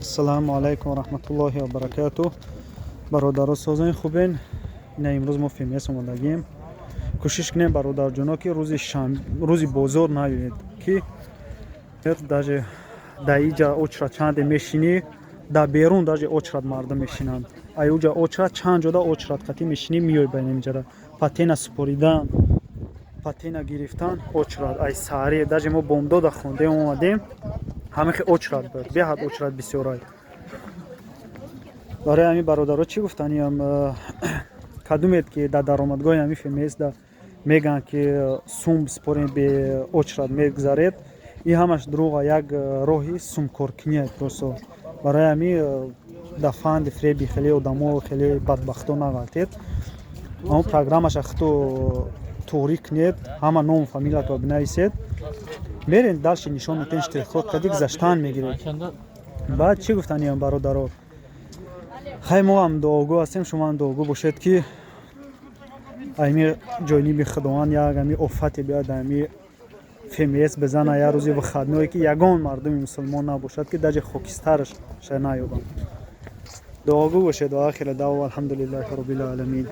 Ассаламу алайкум ва рахматуллохи ва баракатуh. Бародаро созани хубен. Ина имрӯз мо фемес омадагием. Кӯшиш кунем бародарҷоно ки рӯзи бозор наёед, ки даже да иҷа очрат чанде мешинӣ, да берун даже очрат мардум мешинанд. Ай уҷа очрат чанд ҷода очрат қатӣ мешинӣ миёй байнамиҷара. Патена супоридан, патена гирифтан, очрат, ай саҳаре даже мо бомдода хондем омадем. Ҳамихи очрат буд. Беҳад очрат бисёрай. Барои ҳамин бародаро чӣ гуфтаниям, кадумед ки дар даромадгоҳи ҳамин феместа мегӯянд ки сум бисупорем бе очрат мегузаред, ин ҳамаш дурӯға, як роҳи сумкоркунияд просто. Барои ҳамин дар фанди фреби хеле одамо хеле бадбахто навартед. Ҳамон программаша худто торик кунед, ҳама ному фамилиятро бинависед. Мерен дальше нишон метен штрихкод кади гузаштан мегиред. Баъд чӣ гуфтаниям бародаро? Хай мо ҳам дуогӯ ҳастем, шумо ҳам дуогӯ бошед ки ҳамин ҷониби худованд як ҳамин офате биёяд дар ҳамин фемес бизана, як рӯзи вахтное ки ягон мардуми мусулмон набошад ки даже хокистараш шаyd наёбам. Дуогӯ бошед ва ахира даъво алҳамдулиллаҳи роббил аламин.